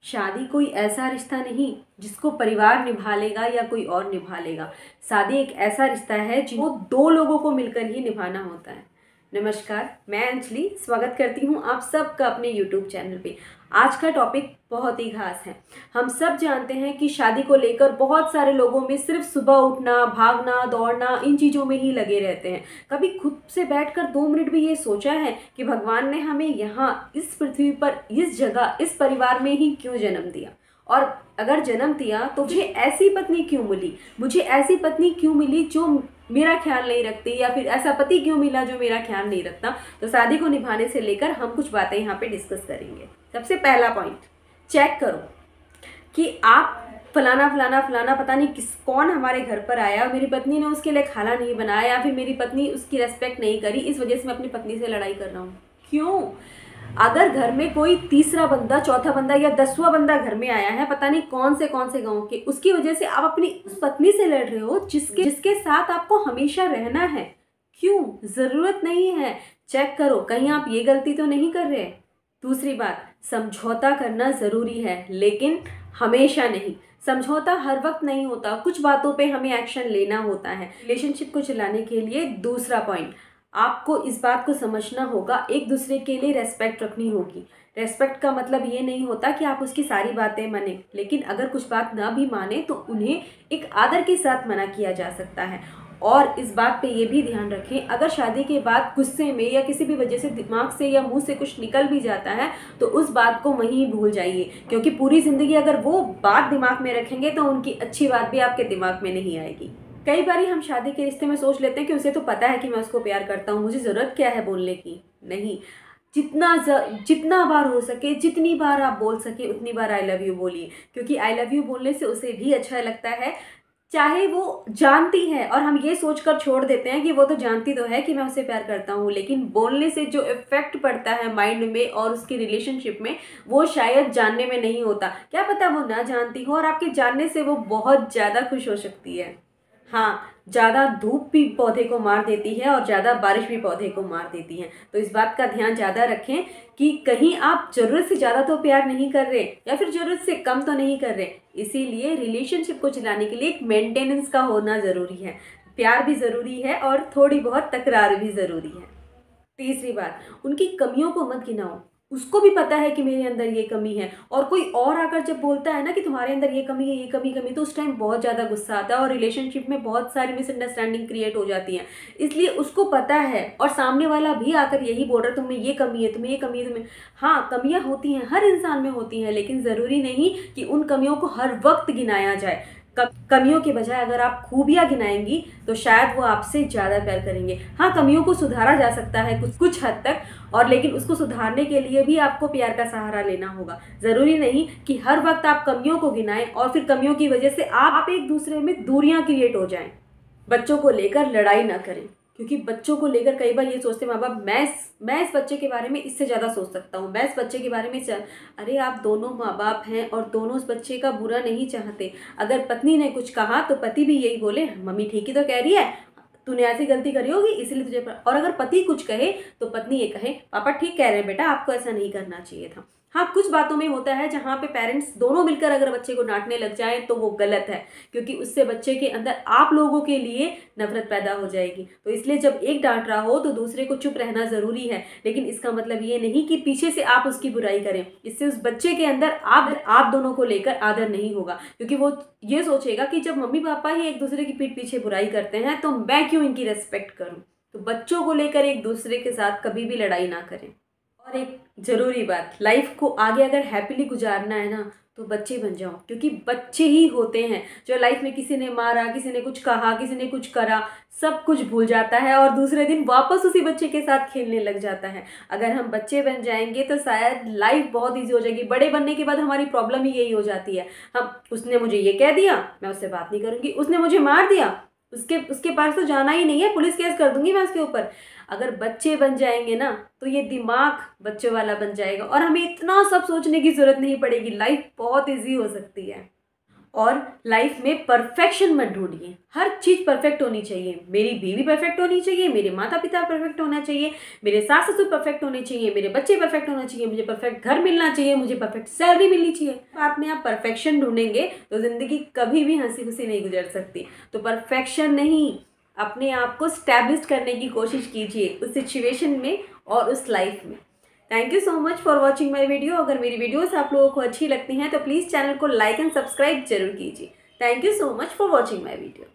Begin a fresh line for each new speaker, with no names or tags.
शादी कोई ऐसा रिश्ता नहीं जिसको परिवार निभा लेगा या कोई और निभा लेगा। शादी एक ऐसा रिश्ता है जिसको दो लोगों को मिलकर ही निभाना होता है। नमस्कार, मैं अंजलि स्वागत करती हूँ आप सबका अपने YouTube चैनल पे। आज का टॉपिक बहुत ही खास है। हम सब जानते हैं कि शादी को लेकर बहुत सारे लोगों में सिर्फ सुबह उठना, भागना, दौड़ना, इन चीज़ों में ही लगे रहते हैं। कभी खुद से बैठकर 2 मिनट भी ये सोचा है कि भगवान ने हमें यहाँ इस पृथ्वी पर, इस जगह, इस परिवार में ही क्यों जन्म दिया? और अगर जन्म दिया तो मुझे ऐसी पत्नी क्यों मिली, मुझे ऐसी पत्नी क्यों मिली जो मेरा ख्याल नहीं रखती, या फिर ऐसा पति क्यों मिला जो मेरा ख्याल नहीं रखता। तो शादी को निभाने से लेकर हम कुछ बातें यहाँ पे डिस्कस करेंगे। सबसे पहला पॉइंट, चेक करो कि आप फलाना फलाना फलाना पता नहीं कौन हमारे घर पर आया, मेरी पत्नी ने उसके लिए खाना नहीं बनाया, या फिर मेरी पत्नी उसकी रेस्पेक्ट नहीं करी, इस वजह से मैं अपनी पत्नी से लड़ाई कर रहा हूँ। क्यों? अगर घर में कोई तीसरा बंदा, चौथा बंदा या 10वां बंदा घर में आया है, पता नहीं कौन से गांव के, उसकी वजह से आप अपनी उस पत्नी से लड़ रहे हो जिसके साथ आपको हमेशा रहना है। क्यों? जरूरत नहीं है। चेक करो कहीं आप ये गलती तो नहीं कर रहे। दूसरी बात, समझौता करना ज़रूरी है लेकिन हमेशा नहीं। समझौता हर वक्त नहीं होता, कुछ बातों पे हमें एक्शन लेना होता है रिलेशनशिप को चलाने के लिए। दूसरा पॉइंट, आपको इस बात को समझना होगा, एक दूसरे के लिए रेस्पेक्ट रखनी होगी। रेस्पेक्ट का मतलब ये नहीं होता कि आप उसकी सारी बातें माने, लेकिन अगर कुछ बात ना भी माने तो उन्हें एक आदर के साथ मना किया जा सकता है। और इस बात पे ये भी ध्यान रखें, अगर शादी के बाद गुस्से में या किसी भी वजह से दिमाग से या मुंह से कुछ निकल भी जाता है तो उस बात को वहीं भूल जाइए, क्योंकि पूरी ज़िंदगी अगर वो बात दिमाग में रखेंगे तो उनकी अच्छी बात भी आपके दिमाग में नहीं आएगी। कई बार हम शादी के रिश्ते में सोच लेते हैं कि उसे तो पता है कि मैं उसको प्यार करता हूँ, मुझे ज़रूरत क्या है बोलने की। नहीं, जितना बार हो सके, जितनी बार आप बोल सके उतनी बार आई लव यू बोलिए, क्योंकि आई लव यू बोलने से उसे भी अच्छा लगता है। चाहे वो जानती है और हम ये सोचकर छोड़ देते हैं कि वो तो जानती तो है कि मैं उसे प्यार करता हूँ, लेकिन बोलने से जो इफेक्ट पड़ता है माइंड में और उसकी रिलेशनशिप में, वो शायद जानने में नहीं होता। क्या पता वो ना जानती हो और आपके जानने से वो बहुत ज़्यादा खुश हो सकती है। हाँ, ज़्यादा धूप भी पौधे को मार देती है और ज़्यादा बारिश भी पौधे को मार देती है। तो इस बात का ध्यान ज़्यादा रखें कि कहीं आप ज़रूरत से ज़्यादा तो प्यार नहीं कर रहे या फिर ज़रूरत से कम तो नहीं कर रहे। इसीलिए रिलेशनशिप को चलाने के लिए एक मेंटेनेंस का होना ज़रूरी है। प्यार भी ज़रूरी है और थोड़ी बहुत तकरार भी ज़रूरी है। तीसरी बात, उनकी कमियों को मत गिनाओ। उसको भी पता है कि मेरे अंदर ये कमी है, और कोई और आकर जब बोलता है ना कि तुम्हारे अंदर ये कमी है, ये कमी, तो उस टाइम बहुत ज़्यादा गुस्सा आता है और रिलेशनशिप में बहुत सारी मिसअंडरस्टैंडिंग क्रिएट हो जाती है। इसलिए उसको पता है, और सामने वाला भी आकर यही बोल रहा है तुम्हें ये कमी है, तुम्हें ये कमी है, तुम्हें। हाँ, कमियाँ होती हैं, हर इंसान में होती हैं, लेकिन ज़रूरी नहीं कि उन कमियों को हर वक्त गिनाया जाए। कमियों के बजाय अगर आप खूबियां गिनाएंगी तो शायद वो आपसे ज़्यादा प्यार करेंगे। हाँ, कमियों को सुधारा जा सकता है कुछ हद तक, और लेकिन उसको सुधारने के लिए भी आपको प्यार का सहारा लेना होगा। ज़रूरी नहीं कि हर वक्त आप कमियों को गिनाएं और फिर कमियों की वजह से आप एक दूसरे में दूरियां क्रिएट हो जाएं। बच्चों को लेकर लड़ाई ना करें, क्योंकि बच्चों को लेकर कई बार ये सोचते माँ बाप, मैं इस बच्चे के बारे में इससे ज़्यादा सोच सकता हूँ, मैं इस बच्चे के बारे में अरे आप दोनों माँ बाप हैं और दोनों उस बच्चे का बुरा नहीं चाहते। अगर पत्नी ने कुछ कहा तो पति भी यही बोले मम्मी ठीक ही तो कह रही है, तूने ऐसी गलती करी होगी इसलिए तुझे और अगर पति कुछ कहे तो पत्नी ये कहे पापा ठीक कह रहे हैं बेटा, आपको ऐसा नहीं करना चाहिए था। हाँ, कुछ बातों में होता है जहाँ पे पेरेंट्स दोनों मिलकर अगर बच्चे को डांटने लग जाएं तो वो गलत है, क्योंकि उससे बच्चे के अंदर आप लोगों के लिए नफरत पैदा हो जाएगी। तो इसलिए जब एक डांट रहा हो तो दूसरे को चुप रहना ज़रूरी है, लेकिन इसका मतलब ये नहीं कि पीछे से आप उसकी बुराई करें। इससे उस बच्चे के अंदर आप दोनों को लेकर आदर नहीं होगा, क्योंकि वो ये सोचेगा कि जब मम्मी पापा ही एक दूसरे की पीठ पीछे बुराई करते हैं तो मैं क्यों इनकी रेस्पेक्ट करूँ। तो बच्चों को लेकर एक दूसरे के साथ कभी भी लड़ाई ना करें। और एक ज़रूरी बात, लाइफ को आगे अगर हैप्पीली गुजारना है ना तो बच्चे बन जाओ, क्योंकि बच्चे ही होते हैं जो लाइफ में किसी ने मारा, किसी ने कुछ कहा, किसी ने कुछ करा, सब कुछ भूल जाता है और दूसरे दिन वापस उसी बच्चे के साथ खेलने लग जाता है। अगर हम बच्चे बन जाएंगे तो शायद लाइफ बहुत ईजी हो जाएगी। बड़े बनने के बाद हमारी प्रॉब्लम ही यही हो जाती है, हम उसने मुझे ये कह दिया मैं उससे बात नहीं करूँगी, उसने मुझे मार दिया उसके पास तो जाना ही नहीं है, पुलिस केस कर दूंगी मैं उसके ऊपर। अगर बच्चे बन जाएंगे ना तो ये दिमाग बच्चों वाला बन जाएगा और हमें इतना सब सोचने की जरूरत नहीं पड़ेगी, लाइफ बहुत इजी हो सकती है। और लाइफ में परफेक्शन मत ढूंढिए। हर चीज़ परफेक्ट होनी चाहिए। मेरी बीवी परफेक्ट होनी चाहिए, मेरे माता पिता परफेक्ट होना चाहिए, मेरे सास ससुर परफेक्ट होने चाहिए, मेरे बच्चे परफेक्ट होना चाहिए, मुझे परफेक्ट घर मिलना चाहिए, मुझे परफेक्ट सैलरी मिलनी चाहिए। बात में आप परफेक्शन ढूंढेंगे तो ज़िंदगी कभी भी हंसी खुशी नहीं गुजर सकती। तो परफेक्शन नहीं, अपने आप को स्टैब्लिश करने की कोशिश कीजिए उस सिचुएशन में और उस लाइफ में। Thank you so much for watching my video. अगर मेरी वीडियोस आप लोगों को अच्छी लगती हैं तो प्लीज़ चैनल को लाइक एंड सब्सक्राइब जरूर कीजिए। Thank you so much for watching my video.